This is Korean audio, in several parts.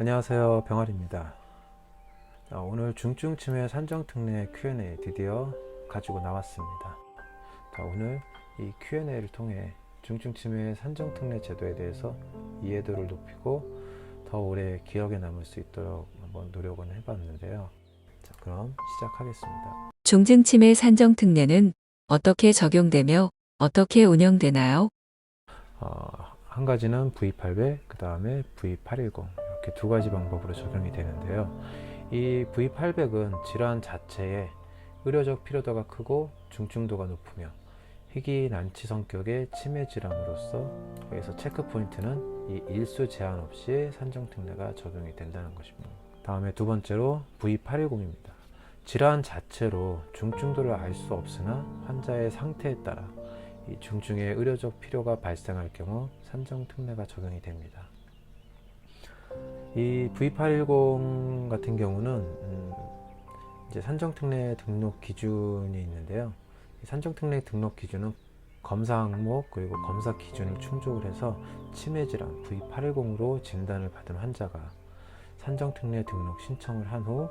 안녕하세요, 병아리입니다. 오늘 중증치매 산정특례 Q&A 드디어 가지고 나왔습니다. 오늘 이 Q&A를 통해 중증치매 산정특례 제도에 대해서 이해도를 높이고 더 오래 기억에 남을 수 있도록 한번 노력은 해봤는데요. 그럼 시작하겠습니다. 중증치매 산정특례는 어떻게 적용되며 어떻게 운영되나요? 한 가지는 V800, 그 다음에 V810 이렇게 두 가지 방법으로 적용이 되는데요. 이 V800은 질환 자체에 의료적 필요도가 크고 중증도가 높으며 희귀 난치 성격의 치매 질환으로서 여기서 체크 포인트는 이 일수 제한 없이 산정특례가 적용이 된다는 것입니다. 다음에 두 번째로 V810입니다. 질환 자체로 중증도를 알 수 없으나 환자의 상태에 따라 이 중증의 의료적 필요가 발생할 경우 산정특례가 적용이 됩니다. 이 V810 같은 경우는 이제 산정특례 등록 기준이 있는데요. 이 산정특례 등록 기준은 검사 항목 그리고 검사 기준을 충족을 해서 치매 질환 V810으로 진단을 받은 환자가 산정특례 등록 신청을 한 후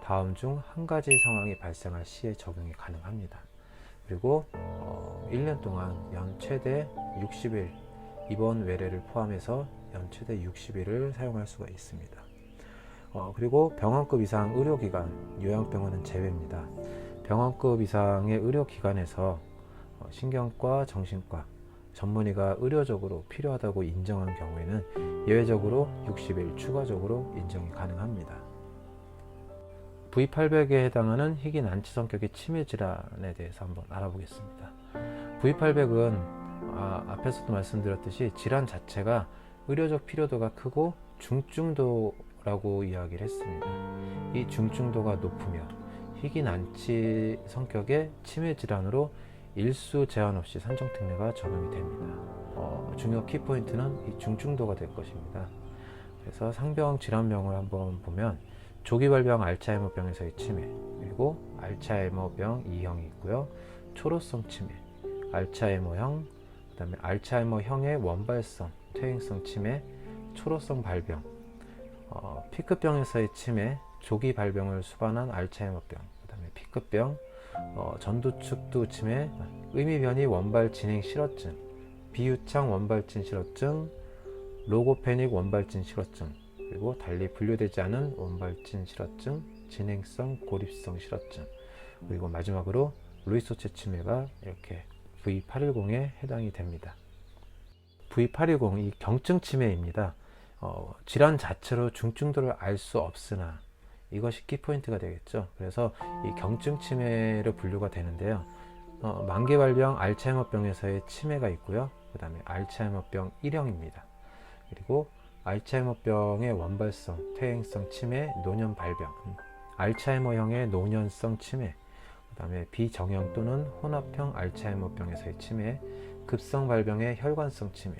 다음 중 한 가지 상황이 발생할 시에 적용이 가능합니다. 그리고 1년 동안 연 최대 60일 입원 외래를 포함해서 연 최대 60일을 사용할 수가 있습니다. 그리고 병원급 이상 의료기관, 요양병원은 제외입니다. 병원급 이상의 의료기관에서 신경과 정신과 전문의가 의료적으로 필요하다고 인정한 경우에는 예외적으로 60일 추가적으로 인정이 가능합니다. V800에 해당하는 희귀 난치 성격의 치매 질환에 대해서 한번 알아보겠습니다. V800은 앞에서도 말씀드렸듯이 질환 자체가 의료적 필요도가 크고 중증도라고 이야기를 했습니다. 이 중증도가 높으며 희귀 난치 성격의 치매 질환으로 일수 제한 없이 산정특례가 적용이 됩니다. 중요 키포인트는 이 중증도가 될 것입니다. 그래서 상병 질환명을 한번 보면 조기 발병 알츠하이머병에서의 치매, 그리고 알츠하이머병 2형이 있고요. 초로성 치매, 알츠하이머형, 그 다음에 알츠하이머형의 원발성, 퇴행성 치매, 초로성 발병, P급병에서의 치매, 조기 발병을 수반한 알츠하이머병, 그 다음에 P급병, 전두축두 치매, 의미변이 원발 진행 실어증, 비유창 원발진 실어증, 로고페닉 원발진 실어증, 그리고 달리 분류되지 않은 원발진 실어증, 진행성 고립성 실어증, 그리고 마지막으로 루이소체 치매가 이렇게 V810에 해당이 됩니다. V810 이 경증 치매입니다. 질환 자체로 중증도를 알 수 없으나 이것이 키포인트가 되겠죠. 그래서 이 경증 치매로 분류가 되는데요. 만기 발병 알츠하이머병에서의 치매가 있고요. 그 다음에 알츠하이머병 1형입니다. 그리고 알츠하이머병의 원발성, 퇴행성 치매, 노년 발병, 알츠하이머형의 노년성 치매, 그 다음에 비정형 또는 혼합형 알츠하이머병에서의 치매, 급성 발병의 혈관성 치매,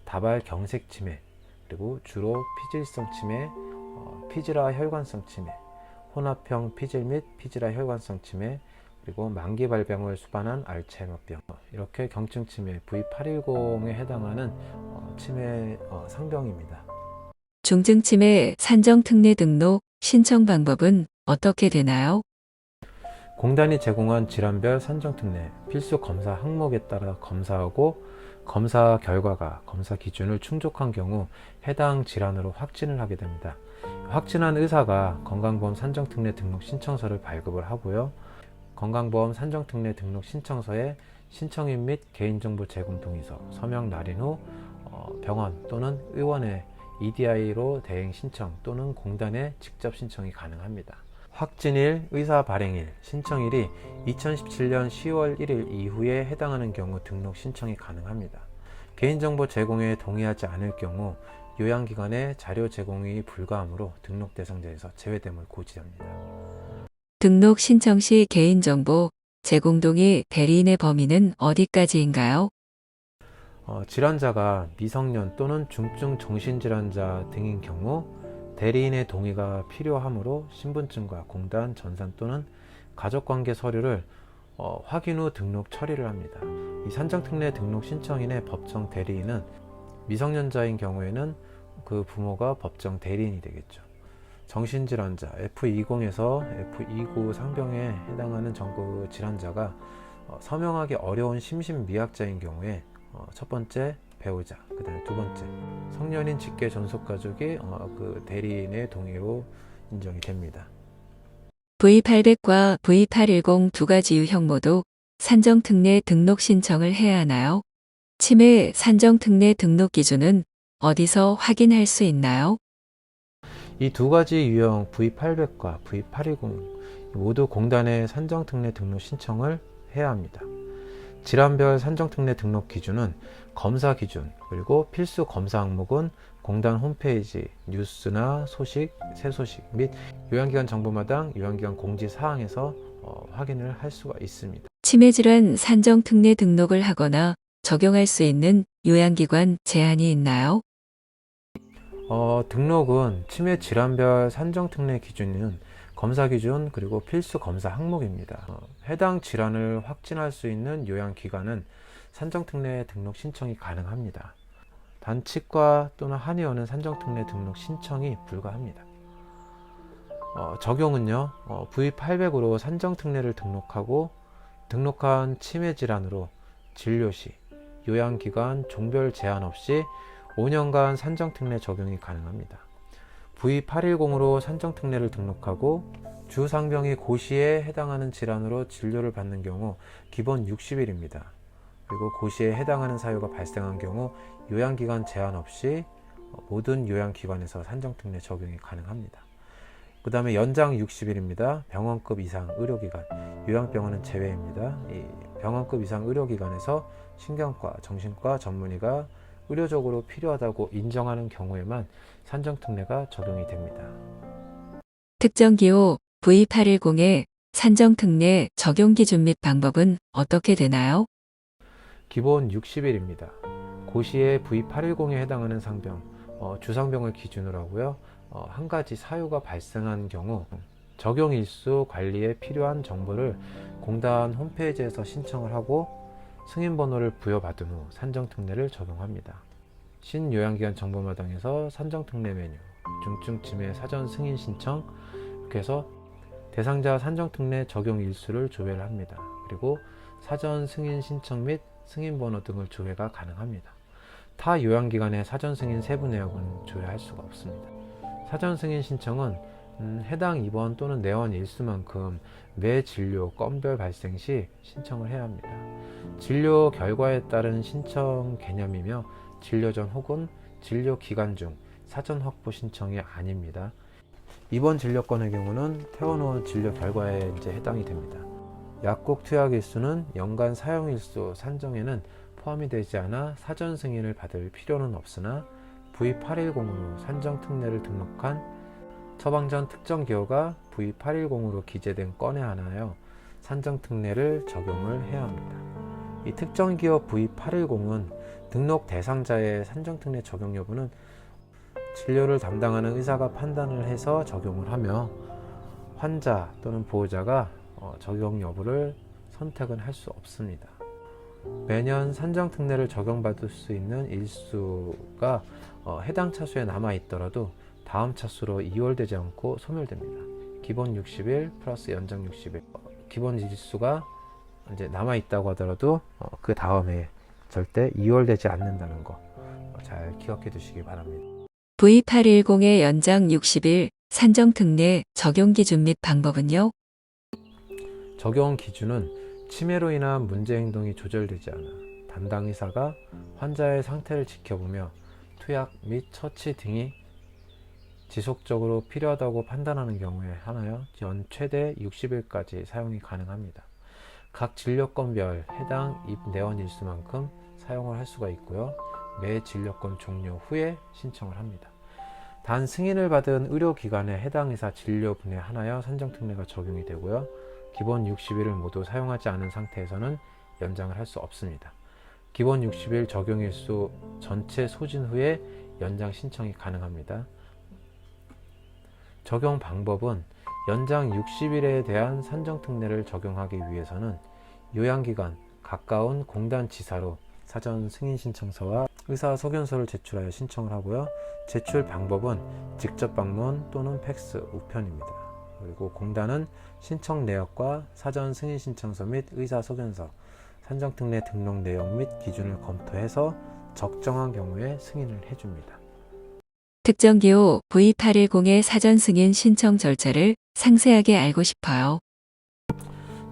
다발 경색 치매, 그리고 주로 피질성 치매, 피질화 혈관성 치매, 혼합형 피질 및 피질화 혈관성 치매, 그리고 만기 발병을 수반한 알츠하이머병, 이렇게 경증 치매 V810에 해당하는 치매 상병입니다. 중증치매 산정특례 등록 신청 방법은 어떻게 되나요? 공단이 제공한 질환별 산정특례 필수 검사 항목에 따라 검사하고 검사 결과가 검사 기준을 충족한 경우 해당 질환으로 확진을 하게 됩니다. 확진한 의사가 건강보험 산정특례 등록 신청서를 발급을 하고요. 건강보험 산정특례 등록 신청서에 신청인 및 개인정보 제공 동의서, 서명 날인 후 병원 또는 의원의 EDI로 대행 신청 또는 공단에 직접 신청이 가능합니다. 확진일, 의사 발행일, 신청일이 2017년 10월 1일 이후에 해당하는 경우 등록 신청이 가능합니다. 개인정보 제공에 동의하지 않을 경우 요양기관의 자료 제공이 불가하므로 등록 대상자에서 제외됨을 고지합니다. 등록 신청 시 개인정보 제공 동의 대리인의 범위는 어디까지인가요? 질환자가 미성년 또는 중증 정신질환자 등인 경우 대리인의 동의가 필요하므로 신분증과 공단, 전산 또는 가족관계 서류를 확인 후 등록 처리를 합니다. 이 산정특례 등록 신청인의 법정 대리인은 미성년자인 경우에는 그 부모가 법정 대리인이 되겠죠. 정신질환자 F20에서 F29 상병에 해당하는 정부 질환자가 서명하기 어려운 심신미약자인 경우에 첫 번째 배우자, 그 다음에 두 번째 성년인 직계 존속 가족이 그 대리인의 동의로 인정이 됩니다. V800과 V810 두 가지 유형 모두 산정특례 등록 신청을 해야 하나요? 치매 산정특례 등록 기준은 어디서 확인할 수 있나요? 이 두 가지 유형 V800과 V810 모두 공단에 산정특례 등록 신청을 해야 합니다. 질환별 산정특례 등록 기준은 검사 기준 그리고 필수 검사 항목은 공단 홈페이지 뉴스나 소식, 새소식 및 요양기관 정보마당 요양기관 공지사항에서 확인을 할 수가 있습니다. 치매질환 산정특례 등록을 하거나 적용할 수 있는 요양기관 제한이 있나요? 등록은 치매 질환별 산정특례 기준은 검사 기준 그리고 필수 검사 항목입니다. 해당 질환을 확진할 수 있는 요양기관은 산정특례 등록 신청이 가능합니다. 단 치과 또는 한의원은 산정특례 등록 신청이 불가합니다. 적용은요, V800으로 산정특례를 등록하고 등록한 치매 질환으로 진료시 요양기관 종별 제한 없이 5년간 산정특례 적용이 가능합니다. V810으로 산정특례를 등록하고 주상병이 고시에 해당하는 질환으로 진료를 받는 경우 기본 60일입니다. 그리고 고시에 해당하는 사유가 발생한 경우 요양기관 제한 없이 모든 요양기관에서 산정특례 적용이 가능합니다. 그 다음에 연장 60일입니다. 병원급 이상 의료기관, 요양병원은 제외입니다. 이 병원급 이상 의료기관에서 신경과, 정신과 전문의가 의료적으로 필요하다고 인정하는 경우에만 산정특례가 적용이 됩니다. 특정기호 V810의 산정특례 적용 기준 및 방법은 어떻게 되나요? 기본 60일입니다. 고시에 V810에 해당하는 상병, 주상병을 기준으로 하고요. 한 가지 사유가 발생한 경우 적용 일수 관리에 필요한 정보를 공단 홈페이지에서 신청을 하고 승인번호를 부여받은 후 산정특례를 적용합니다. 신요양기관 정보마당에서 산정특례 메뉴, 중증 치매 사전 승인 신청, 이렇게 해서 대상자 산정특례 적용 일수를 조회를 합니다. 그리고 사전 승인 신청 및 승인번호 등을 조회가 가능합니다. 타 요양기관의 사전 승인 세부 내역은 조회할 수가 없습니다. 사전 승인 신청은 해당 입원 또는 내원 일수만큼 매 진료 건별 발생 시 신청을 해야 합니다. 진료 결과에 따른 신청 개념이며 진료 전 혹은 진료 기간 중 사전 확보 신청이 아닙니다. 입원 진료권의 경우는 퇴원 후 진료 결과에 해당이 됩니다. 약국 투약 일수는 연간 사용 일수 산정에는 포함이 되지 않아 사전 승인을 받을 필요는 없으나 V810으로 산정특례를 등록한 처방전 특정 기호가 V810으로 기재된 건에 한하여 산정특례를 적용을 해야 합니다. 이 특정 기호 V810은 등록 대상자의 산정특례 적용 여부는 진료를 담당하는 의사가 판단을 해서 적용을 하며 환자 또는 보호자가 적용 여부를 선택은 할 수 없습니다. 매년 산정특례를 적용받을 수 있는 일수가 해당 차수에 남아 있더라도 다음 차수로 이월되지 않고 소멸됩니다. 기본 60일 플러스 연장 60일. 기본 일수가 이제 남아 있다고 하더라도 그 다음에 절대 이월되지 않는다는 거 잘 기억해 두시기 바랍니다. V810의 연장 60일 산정특례 적용 기준 및 방법은요? 적용 기준은 치매로 인한 문제 행동이 조절되지 않아 담당 의사가 환자의 상태를 지켜보며 투약 및 처치 등이 지속적으로 필요하다고 판단하는 경우에 한하여 연 최대 60일까지 사용이 가능합니다. 각 진료건별 해당 입내원 일수만큼 사용을 할 수가 있고요. 매 진료건 종료 후에 신청을 합니다. 단 승인을 받은 의료기관에 해당 의사 진료분에 한하여 산정특례가 적용이 되고요. 기본 60일을 모두 사용하지 않은 상태에서는 연장을 할 수 없습니다. 기본 60일 적용일수 전체 소진 후에 연장 신청이 가능합니다. 적용 방법은 연장 60일에 대한 산정특례를 적용하기 위해서는 요양기관 가까운 공단 지사로 사전 승인 신청서와 의사 소견서를 제출하여 신청을 하고요. 제출 방법은 직접 방문 또는 팩스, 우편입니다. 그리고 공단은 신청 내역과 사전 승인 신청서 및 의사 소견서, 산정특례 등록 내용 및 기준을 검토해서 적정한 경우에 승인을 해줍니다. 특정기호 V810의 사전 승인 신청 절차를 상세하게 알고 싶어요.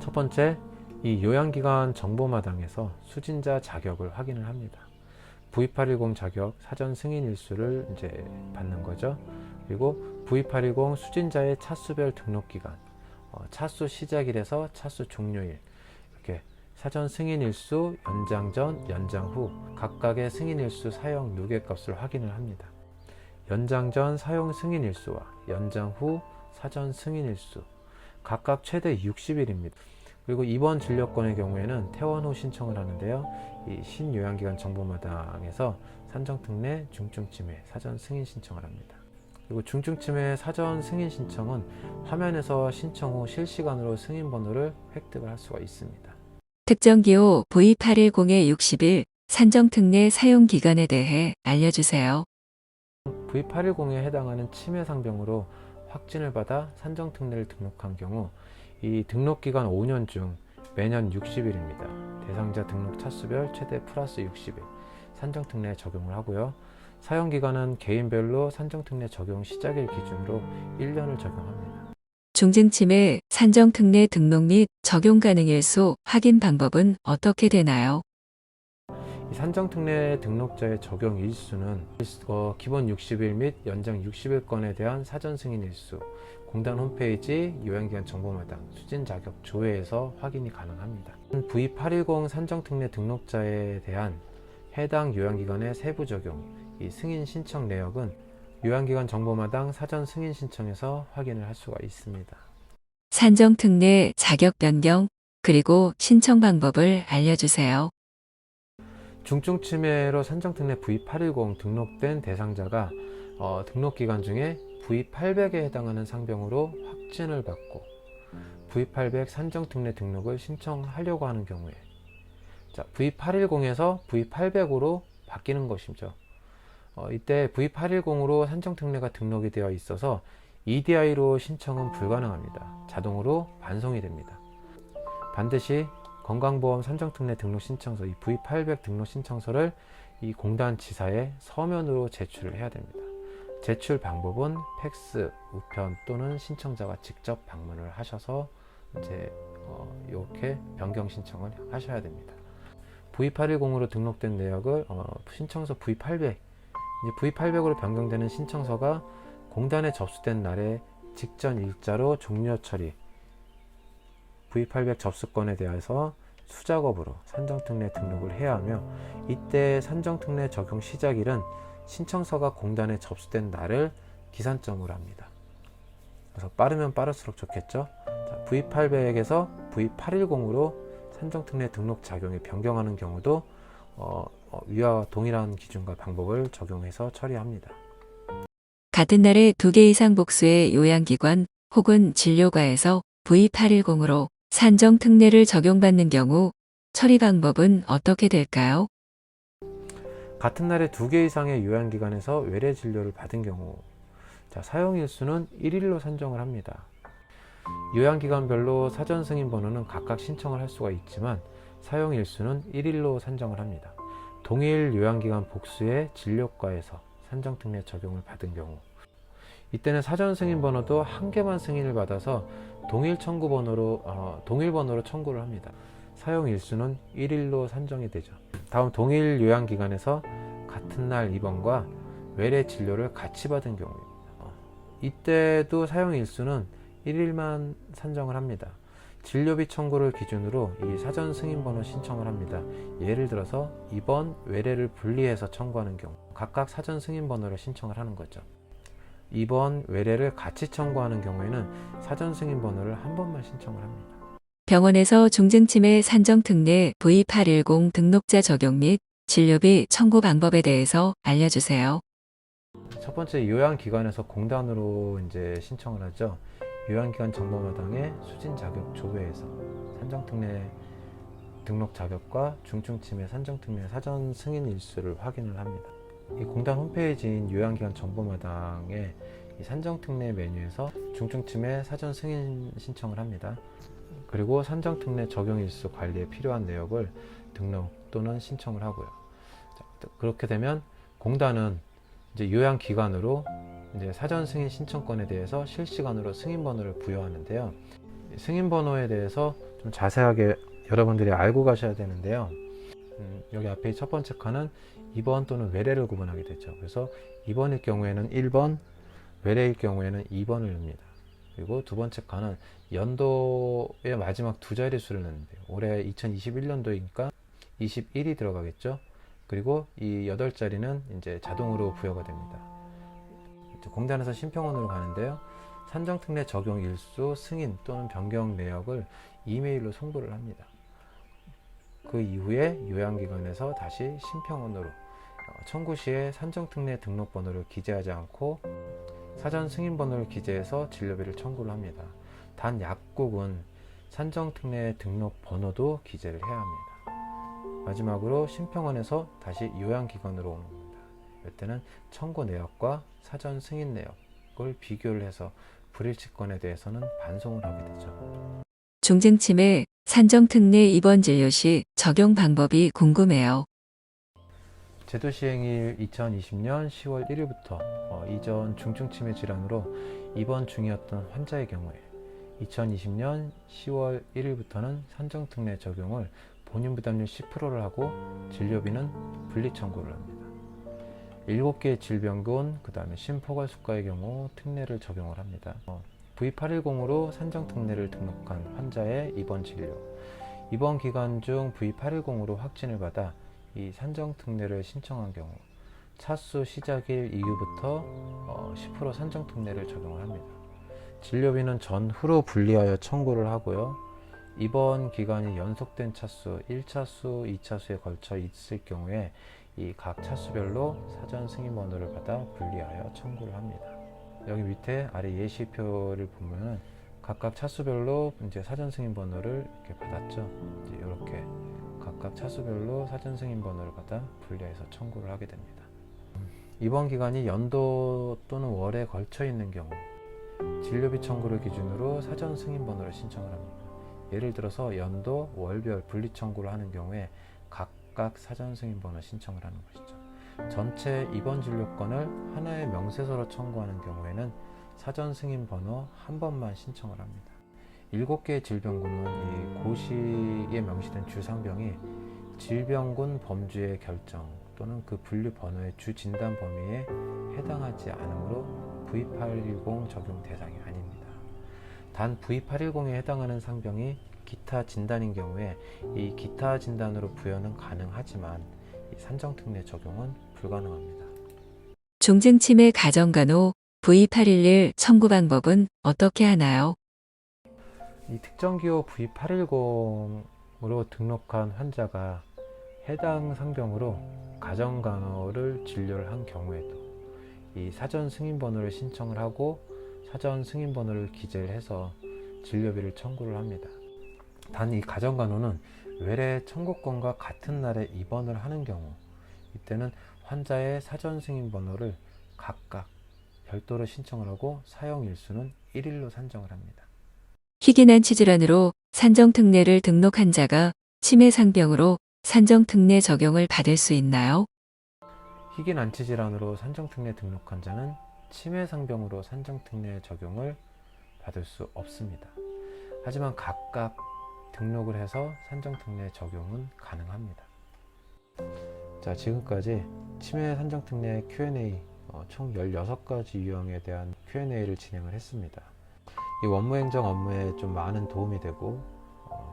첫 번째, 이 요양기관 정보마당에서 수진자 자격을 확인을 합니다. V810 자격 사전 승인 일수를 이제 받는 거죠. 그리고 V810 수진자의 차수별 등록기간, 차수 시작일에서 차수 종료일, 이렇게 사전 승인 일수 연장 전, 연장 후 각각의 승인 일수 사용 누계값을 확인을 합니다. 연장 전 사용 승인 일수와 연장 후 사전 승인 일수 각각 최대 60일입니다. 그리고 입원 진료권의 경우에는 퇴원 후 신청을 하는데요. 이 신요양기관 정보마당에서 산정특례 중증치매 사전 승인 신청을 합니다. 그리고 중증치매 사전 승인 신청은 화면에서 신청 후 실시간으로 승인 번호를 획득을 할 수가 있습니다. 특정기호 V810의 60일 산정특례 사용 기간에 대해 알려주세요. V810에 해당하는 치매 상병으로 확진을 받아 산정특례를 등록한 경우 이 등록기간 5년 중 매년 60일입니다. 대상자 등록 차수별 최대 플러스 60일 산정특례 적용을 하고요. 사용기간은 개인별로 산정특례 적용 시작일 기준으로 1년을 적용합니다. 중증치매 산정특례 등록 및 적용 가능일수 확인 방법은 어떻게 되나요? 이 산정특례 등록자의 적용 일수는 기본 60일 및 연장 60일권에 대한 사전 승인 일수, 공단 홈페이지 요양기관 정보마당 수진 자격 조회에서 확인이 가능합니다. V810 산정특례 등록자에 대한 해당 요양기관의 세부 적용, 이 승인 신청 내역은 요양기관 정보마당 사전 승인 신청에서 확인을 할 수가 있습니다. 산정특례 자격 변경 그리고 신청 방법을 알려주세요. 중증치매로 산정특례 V810 등록된 대상자가 등록기간 중에 V800에 해당하는 상병으로 확진을 받고 V800 산정특례 등록을 신청하려고 하는 경우에 V810에서 V800으로 바뀌는 것이죠. 이때 V810으로 산정특례가 등록이 되어 있어서 EDI로 신청은 불가능합니다. 자동으로 반송이 됩니다. 반드시 건강보험 산정특례 등록 신청서 이 V800 등록 신청서를 이 공단 지사에 서면으로 제출을 해야 됩니다. 제출 방법은 팩스, 우편 또는 신청자가 직접 방문을 하셔서 이제 이렇게 변경 신청을 하셔야 됩니다. V810으로 등록된 내역을 신청서 V800, 이제 V800으로 변경되는 신청서가 공단에 접수된 날에 직전 일자로 종료 처리, V800 접수권에 대해서 수작업으로 산정특례 등록을 해야 하며 이때 산정특례 적용 시작일은 신청서가 공단에 접수된 날을 기산점으로 합니다. 그래서 빠르면 빠를수록 좋겠죠. V800에서 V810으로 산정특례 등록 작용이 변경하는 경우도 위와 동일한 기준과 방법을 적용해서 처리합니다. 같은 날에 2개 이상 복수의 요양기관 혹은 진료가에서 V810으로 산정특례를 적용받는 경우 처리 방법은 어떻게 될까요? 같은 날에 2개 이상의 요양기관에서 외래 진료를 받은 경우 사용일수는 1일로 산정을 합니다. 요양기관별로 사전 승인 번호는 각각 신청을 할 수가 있지만 사용일수는 1일로 산정을 합니다. 동일 요양기관 복수의 진료과에서 산정특례 적용을 받은 경우 이때는 사전 승인 번호도 한 개만 승인을 받아서 동일 번호로 청구를 합니다. 사용 일수는 1일로 산정이 되죠. 다음 동일 요양기관에서 같은 날 입원과 외래 진료를 같이 받은 경우입니다. 이때도 사용 일수는 1일만 산정을 합니다. 진료비 청구를 기준으로 이 사전 승인 번호 신청을 합니다. 예를 들어서 입원, 외래를 분리해서 청구하는 경우 각각 사전 승인 번호를 신청을 하는 거죠. 입원, 외래를 같이 청구하는 경우에는 사전 승인 번호를 한 번만 신청을 합니다. 병원에서 중증치매 산정특례 V810 등록자 적용 및 진료비 청구 방법에 대해서 알려주세요. 첫 번째, 요양기관에서 공단으로 이제 신청을 하죠. 요양기관 정보마당의 수진 자격 조회에서 산정특례 등록 자격과 중증치매 산정특례 사전 승인 일수를 확인을 합니다. 이 공단 홈페이지인 요양기관 정보마당에 이 산정특례 메뉴에서 중증치매 사전 승인 신청을 합니다. 그리고 산정특례 적용 일수 관리에 필요한 내역을 등록 또는 신청을 하고요. 자, 그렇게 되면 공단은 이제 요양기관으로 이제 사전 승인 신청권에 대해서 실시간으로 승인번호를 부여하는데요. 승인번호에 대해서 좀 자세하게 여러분들이 알고 가셔야 되는데요. 여기 앞에 첫 번째 칸은 입원 또는 외래를 구분하게 되죠. 그래서 입원일 경우에는 1번, 외래일 경우에는 2번을 넣습니다. 그리고 두 번째 칸은 연도의 마지막 두 자릿수를 넣는데요. 올해 2021년도이니까 21이 들어가겠죠. 그리고 이 8자리는 이제 자동으로 부여가 됩니다. 공단에서 심평원으로 가는데요. 산정특례 적용 일수 승인 또는 변경 내역을 이메일로 송부를 합니다. 그 이후에 요양기관에서 다시 심평원으로 청구 시에 산정특례 등록번호를 기재하지 않고 사전 승인번호를 기재해서 진료비를 청구를 합니다. 단 약국은 산정특례 등록번호도 기재를 해야 합니다. 마지막으로 심평원에서 다시 요양기관으로 오는 겁니다. 이때는 청구 내역과 사전 승인 내역을 비교를 해서 불일치건에 대해서는 반송을 하게 되죠. 중증치매 산정특례 입원 진료 시 적용 방법이 궁금해요. 제도 시행일 2020년 10월 1일부터 이전 중증치매 질환으로 입원 중이었던 환자의 경우에 2020년 10월 1일부터는 산정특례 적용을 본인 부담률 10%를 하고 진료비는 분리 청구를 합니다. 7개의 질병군, 그 다음에 심포괄수가의 경우 특례를 적용을 합니다. V810으로 산정특례를 등록한 환자의 입원 진료, 입원 기간 중 V810으로 확진을 받아 이 산정특례를 신청한 경우 차수 시작일 이후부터 10% 산정특례를 적용을 합니다. 진료비는 전후로 분리하여 청구를 하고요. 입원 기간이 연속된 차수, 1차수, 2차수에 걸쳐 있을 경우에 이 각 차수별로 사전 승인번호를 받아 분리하여 청구를 합니다. 여기 밑에 아래 예시표를 보면은 각각 차수별로 이제 사전 승인번호를 이렇게 받았죠. 이제 이렇게 각각 차수별로 사전 승인번호를 받아 분리해서 청구를 하게 됩니다. 입원 기간이 연도 또는 월에 걸쳐 있는 경우 진료비 청구를 기준으로 사전 승인번호를 신청을 합니다. 예를 들어서 연도, 월별 분리 청구를 하는 경우에 각각 사전 승인번호 신청을 하는 것이죠. 전체 입원 진료권을 하나의 명세서로 청구하는 경우에는 사전 승인번호 한 번만 신청을 합니다. 7개의 질병군은 이 고시에 명시된 주상병이 질병군 범주의 결정 또는 그 분류 번호의 주 진단 범위에 해당하지 않으므로 V810 적용 대상이 아닙니다. 단 V810에 해당하는 상병이 기타 진단인 경우에 이 기타 진단으로 부여는 가능하지만 이 산정특례 적용은 불가능합니다. 중증치매 가정간호 V811 청구 방법은 어떻게 하나요? 이 특정기호 V810으로 등록한 환자가 해당 상병으로 가정간호를 진료를 한 경우에도 이 사전 승인번호를 신청을 하고 사전 승인번호를 기재를 해서 진료비를 청구를 합니다. 단 이 가정간호는 외래 청구권과 같은 날에 입원을 하는 경우 이때는 환자의 사전 승인번호를 각각 별도로 신청을 하고 사용 일수는 1일로 산정을 합니다. 희귀난치 질환으로 산정특례를 등록한 자가 치매 상병으로 산정특례 적용을 받을 수 있나요? 희귀난치 질환으로 산정특례 등록한 자는 치매 상병으로 산정특례 적용을 받을 수 없습니다. 하지만 각각 등록을 해서 산정특례 적용은 가능합니다. 자, 지금까지 치매 산정특례 Q&A 총 16가지 유형에 대한 Q&A를 진행을 했습니다. 이 원무행정 업무에 좀 많은 도움이 되고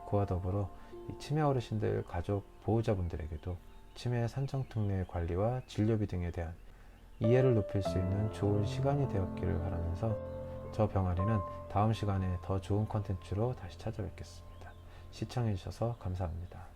그와 더불어 이 치매 어르신들 가족 보호자분들에게도 치매 산정특례 관리와 진료비 등에 대한 이해를 높일 수 있는 좋은 시간이 되었기를 바라면서 저 병아리는 다음 시간에 더 좋은 컨텐츠로 다시 찾아뵙겠습니다. 시청해주셔서 감사합니다.